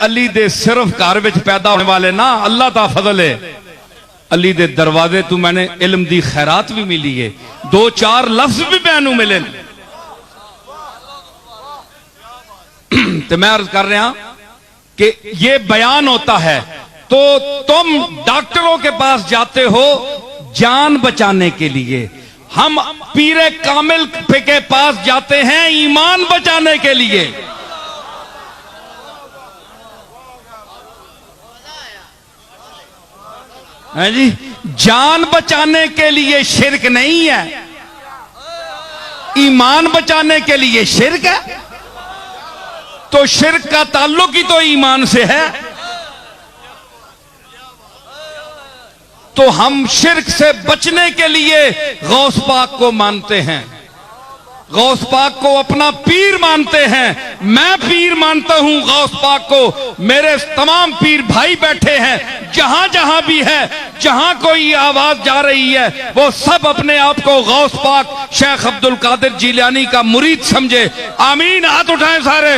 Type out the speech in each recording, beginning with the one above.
अली दे सिर्फ घर विच पैदा होने वाले ना अल्लाह दा फजल है। अली दे दरवाजे तू मैंने इल्म दी खैरात भी मिली है, दो चार लफ्ज भी मैनू मिले। तो मैं अर्ज कर रहा कि ये बयान होता है तो तुम डॉक्टरों के पास जाते हो जान बचाने के लिए, हम पीरे कामिल के पास जाते हैं ईमान बचाने के लिए। है जी, जान बचाने के लिए शिरक नहीं है, ईमान बचाने के लिए शिरक है। तो शिरक का ताल्लुक ही तो ईमान से है। तो हम शिरक से बचने के लिए गौस पाक को मानते हैं, गौस पाक को अपना पीर मानते हैं। मैं पीर मानता हूं गौस पाक को, मेरे तमाम पीर भाई बैठे हैं, जहां जहां भी है, जहां कोई आवाज जा रही है, वो सब अपने आप को गौस पाक शेख अब्दुल कादिर जिलानी का मुरीद समझे। आमीन, हाथ उठाएं सारे।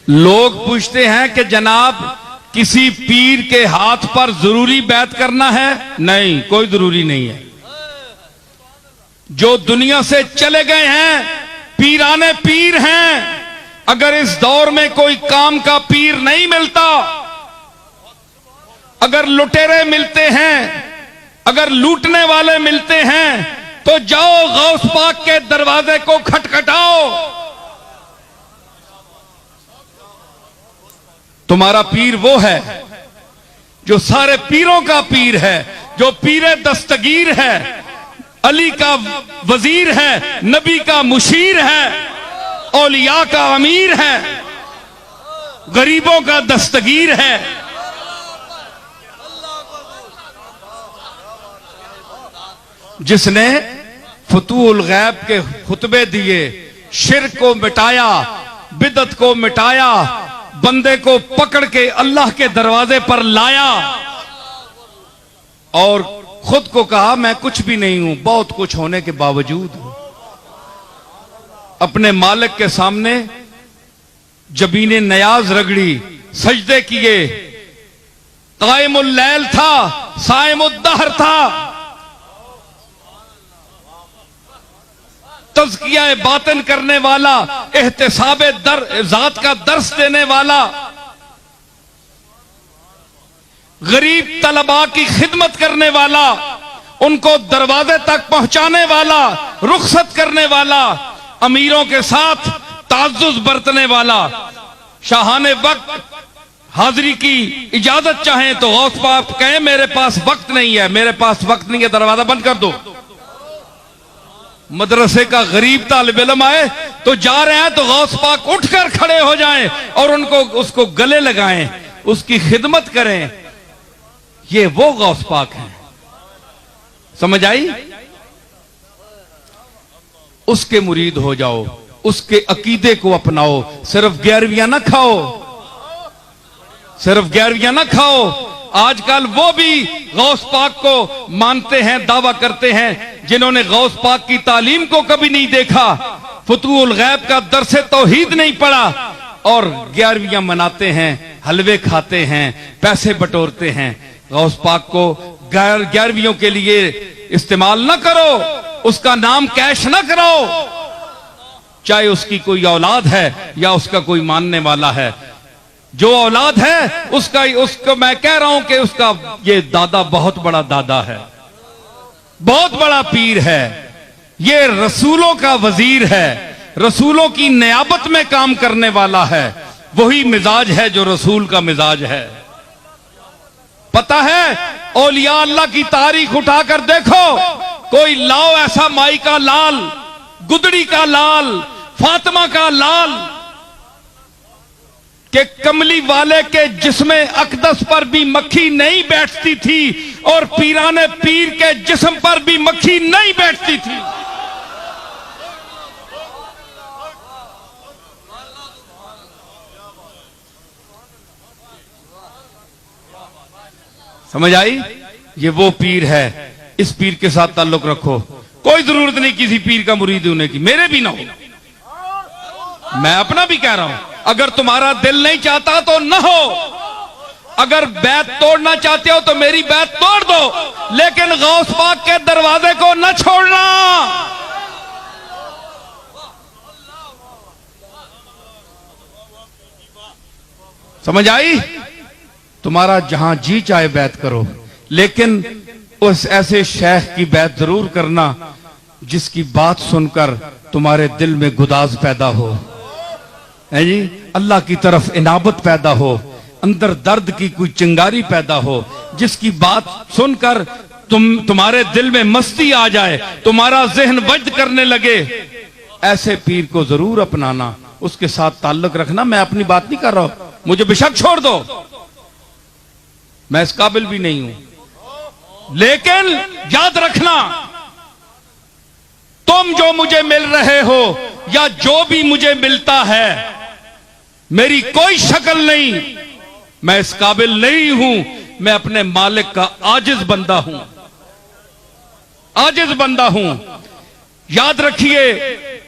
लोग पूछते हैं कि जनाब किसी पीर के हाथ पर जरूरी बैत करना है? नहीं, कोई जरूरी नहीं है। जो दुनिया से चले गए हैं पीराने पीर हैं। अगर इस दौर में कोई काम का पीर नहीं मिलता, अगर लुटेरे मिलते हैं, अगर लूटने वाले मिलते हैं, तो जाओ गौस पाक के दरवाजे को खटखटाओ। तुम्हारा पीर वो है जो सारे पीरों का पीर है, जो पीरे दस्तगीर है, अली का वजीर है, नबी का मुशीर है, औलिया का अमीर है, गरीबों का दस्तगीर है। जिसने फतूहुल गैब के खुतबे दिए, शिर्क को मिटाया, बिदअत को मिटाया, बंदे को पकड़ के अल्लाह के दरवाजे पर लाया और खुद को कहा मैं कुछ भी नहीं हूं, बहुत कुछ होने के बावजूद अपने मालिक के सामने जबीने नयाज रगड़ी, सजदे किए, कायमुल लैल था, साइमुद दहर था, तज़किया बातिन करने वाला, एहतिसाबे जात का दर्स देने वाला, गरीब तलबा की खिदमत करने वाला, उनको दरवाजे तक पहुंचाने वाला, रुखसत करने वाला, अमीरों के साथ ताज्जुज बरतने वाला, शाहाने वक्त हाजिरी की इजाजत चाहें तो गौस पाक कहें मेरे पास वक्त नहीं है, मेरे पास वक्त नहीं है, दरवाजा बंद कर दो। मदरसे का गरीब तालिब इल्म आए तो जा रहे हैं तो गौस पाक उठकर खड़े हो जाएं और उनको उसको गले लगाएं, उसकी खिदमत करें। ये वो गौस पाक हैं, समझ आई? उसके मुरीद हो जाओ, उसके अकीदे को अपनाओ। सिर्फ 11वीं ना खाओ, सिर्फ 11वीं ना खाओ। आजकल वो भी गौस पाक को मानते हैं, दावा करते हैं, जिन्होंने गौस पाक की तालीम को कभी नहीं देखा, फतूहुल गैब का दरसे तौहीद नहीं पढ़ा, और 11वीं मनाते हैं, हलवे खाते हैं, पैसे बटोरते हैं। गौस पाक को 11वीं के लिए इस्तेमाल ना करो, उसका नाम कैश ना करो, चाहे उसकी कोई औलाद है या उसका कोई मानने वाला है। जो औलाद है उसको मैं कह रहा हूं कि उसका ये दादा बहुत बड़ा दादा है, बहुत बड़ा पीर है, ये रसूलों का वजीर है, रसूलों की नियाबत में काम करने वाला है। वही मिजाज है जो रसूल का मिजाज है। पता है, औलिया अल्लाह की तारीख उठाकर देखो, कोई लाओ ऐसा माई का लाल, गुदड़ी का लाल, फातिमा का लाल, कि कमली वाले के जिस्म अकदस पर भी मक्खी नहीं बैठती थी और पीराने पीर के जिस्म पर भी मक्खी नहीं बैठती थी। समझ आई? ये वो पीर है, इस पीर के साथ ताल्लुक रखो। कोई जरूरत नहीं किसी पीर का मुरीद होने की, मेरे भी ना हो, मैं अपना भी कह रहा हूं। अगर तुम्हारा दिल नहीं चाहता तो ना हो, अगर बैत तोड़ना चाहते हो तो मेरी बैत तोड़ दो, लेकिन गौस पाक के दरवाजे को न छोड़ना। समझ आई? तुम्हारा जहां जी चाहे बैत करो, लेकिन उस ऐसे शेख की बैत जरूर करना जिसकी बात सुनकर तुम्हारे दिल में गुदाज पैदा हो, है जी, अल्लाह की तरफ इनाबत पैदा हो, अंदर दर्द की कोई चिंगारी पैदा हो, जिसकी बात सुनकर तुम्हारे दिल में मस्ती आ जाए, तुम्हारा जहन वज्द करने लगे। ऐसे पीर को जरूर अपनाना, उसके साथ ताल्लुक रखना। मैं अपनी बात नहीं कर रहा हूं, मुझे बेशक छोड़ दो, मैं इस काबिल भी नहीं हूं, लेकिन याद रखना, तुम जो मुझे मिल रहे हो या जो भी मुझे मिलता है, मेरी कोई शक्ल नहीं, मैं इस काबिल नहीं हूं, मैं अपने मालिक का आजिज बंदा हूं, आजिज बंदा हूं। याद रखिए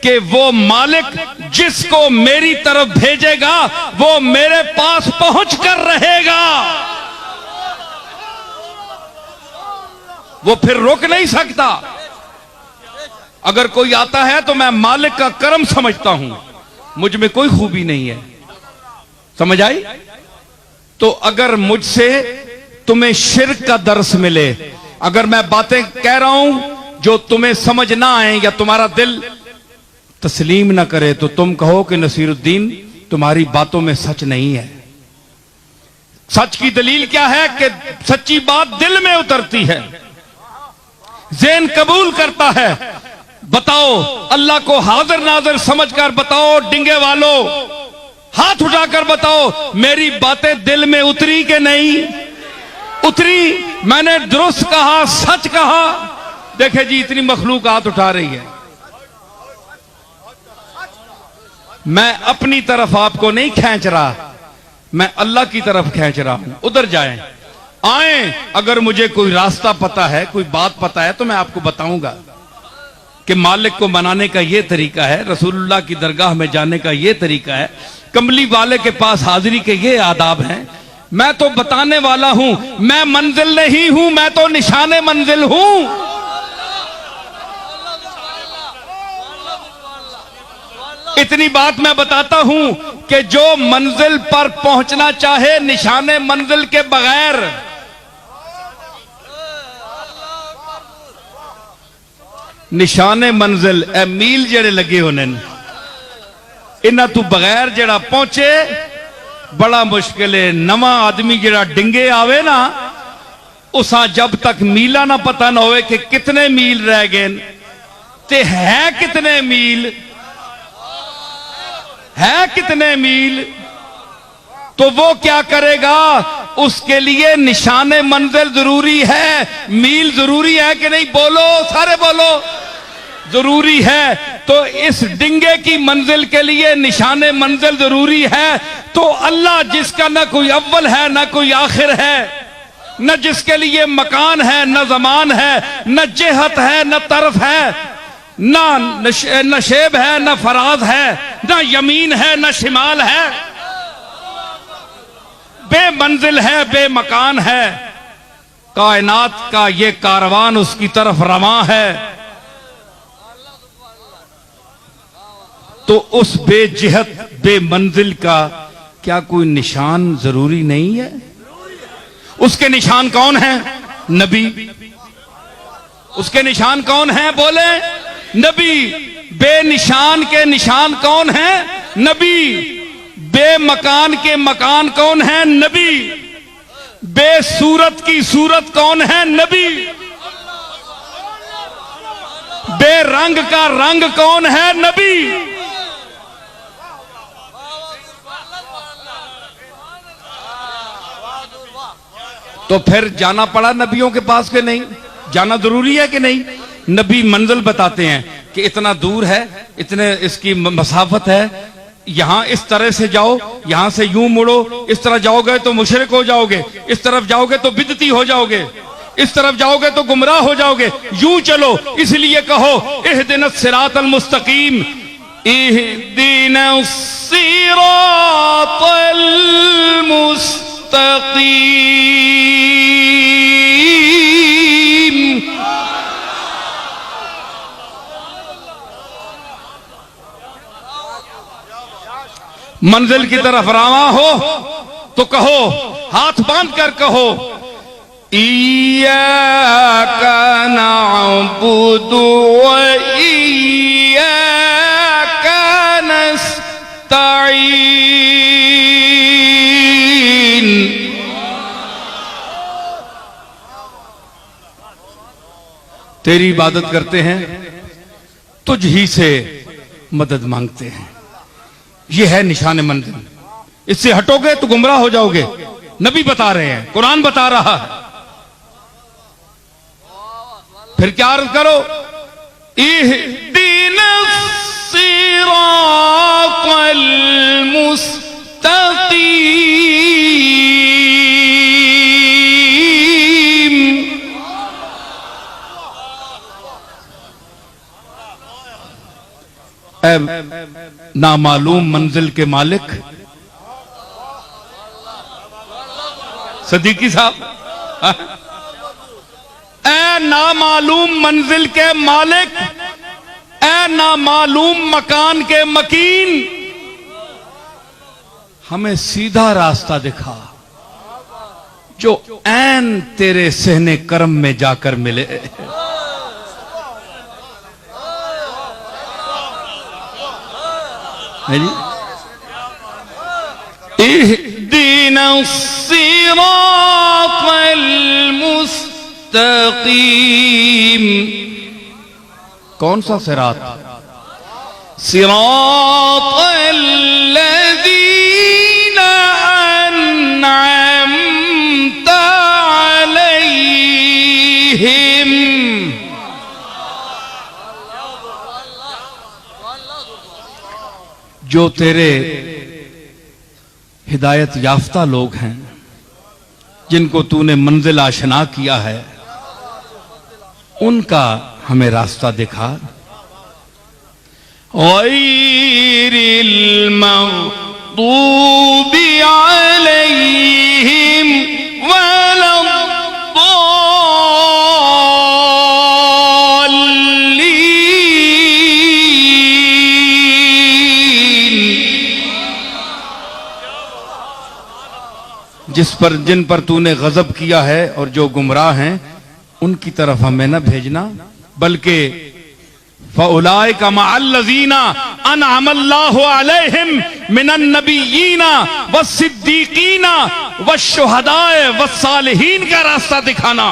कि वो मालिक जिसको मेरी तरफ भेजेगा वो मेरे पास पहुंच कर रहेगा, वो फिर रुक नहीं सकता। अगर कोई आता है तो मैं मालिक का करम समझता हूं, मुझ में कोई खूबी नहीं है। समझ आई? तो अगर मुझसे तुम्हें शिर्क का दर्स मिले, अगर मैं बातें कह रहा हूं जो तुम्हें समझ ना आए या तुम्हारा दिल तस्लीम ना करे, तो तुम कहो कि नसीरुद्दीन तुम्हारी बातों में सच नहीं है। सच की दलील क्या है कि सच्ची बात दिल में उतरती है, ज़हन कबूल करता है। बताओ, अल्लाह को हाजिर नाजिर समझकर बताओ, डिंगे वालों हाथ उठाकर बताओ, मेरी बातें दिल में उतरी कि नहीं उतरी? मैंने दुरुस्त कहा, सच कहा? देखे जी, इतनी मखलूक हाथ उठा रही है। मैं अपनी तरफ आपको नहीं खींच रहा, मैं अल्लाह की तरफ खींच रहा हूं। उधर जाएं, आए, अगर मुझे कोई रास्ता पता है, कोई बात पता है, तो मैं आपको बताऊंगा कि मालिक को मनाने का यह तरीका है, रसूलुल्लाह की दरगाह में जाने का यह तरीका है, कमली वाले के पास हाजिरी के ये आदाब हैं। मैं तो बताने वाला हूं, मैं मंजिल नहीं हूं, मैं तो निशाने मंजिल हूं। इतनी बात मैं बताता हूं कि जो मंजिल पर पहुंचना चाहे निशाने मंजिल के बगैर, निशाने मंजिल ए मील जेड़े लगे होने, इन्हां तू बगैर जेड़ा पहुंचे बड़ा मुश्किल है। नवा आदमी जेड़ा डिंगे आवे ना, उसा जब तक मीला ना पता ना होवे कि कितने मील रह गए ते है कितने मील, है कितने मील, तो वो क्या करेगा? उसके लिए निशाने मंजिल जरूरी है, मील जरूरी है कि नहीं? बोलो, सारे बोलो, जरूरी है। तो इस डिंगे की मंजिल के लिए निशाने मंजिल जरूरी है। तो अल्लाह जिसका ना कोई अव्वल है ना कोई आखिर है, न जिसके लिए मकान है न जमान है, न जेहत है न तरफ है, ना नशेब है न फराज है, ना यमीन है न शिमाल है, बेमंजिल है बेमकान है, कायनात का ये कारवान उसकी तरफ रवां है। तो उस बेजिहत बेमंजिल का क्या कोई निशान जरूरी नहीं है? उसके निशान कौन है? नबी। उसके निशान कौन है? बोले, नबी। बेनिशान के निशान कौन है? नबी। बेमकान के मकान कौन है? नबी। बेसूरत की सूरत कौन है? नबी। बेरंग का रंग कौन है? नबी। तो फिर जाना पड़ा नबियों के पास के नहीं? जाना जरूरी है कि नहीं? नबी मंजिल बताते हैं कि इतना दूर है, इतने इसकी मसाफत है, यहां इस तरह से जाओ, यहां से यूं मुड़ो, इस तरह जाओगे तो मुशरिक हो जाओगे, इस तरफ जाओगे तो बिदती हो जाओगे, इस तरफ जाओगे तो गुमराह हो जाओगे, यूं चलो। इसलिए कहो इहदिनस सिरातल मुस्तकीम, इहदिनस सिरातल मुस्तकीम। मंजिल की तरफ रवाना हो तो कहो, हाथ बांध कर कहो, इय्याका नअबुदु व इय्याका नस्तईन। तेरी इबादत करते हैं, तुझ ही से मदद मांगते हैं। यह है निशान मंजिल। इससे हटोगे तो गुमराह हो जाओगे। नबी बता रहे हैं, कुरान बता रहा है। फिर क्या अर्ज करो, इहदिनस सिरातल मुस्तकीम। नामालूम मंजिल के मालिक सदीकी साहब, ए नामालूम मंजिल के मालिक, ए नामालूम मकान के मकीन, हमें सीधा रास्ता दिखा जो ऐन तेरे सहने कर्म में जाकर मिले। इहदिनस सिरातल मुस्तकीम। कौन सा सिरात? सिरातल लज़ीना अन्अमता अलैहिम। जो तेरे हिदायत याफ्ता लोग हैं, जिनको तूने मंजिल आशना किया है, उनका हमें रास्ता दिखा। गैरिल मग़दूबि अलैहिम वलद्दाल्लीन। जिन पर तूने गजब किया है और जो गुमराह हैं, उनकी तरफ हमें न भेजना, बल्कि फउलाइका मअल्लज़ीना अनअमल्लाहु अलैहिम मिनन नबिय्यीना वस्सिद्दीकीना वश्शुहदाए वस्सालिहीन का रास्ता दिखाना।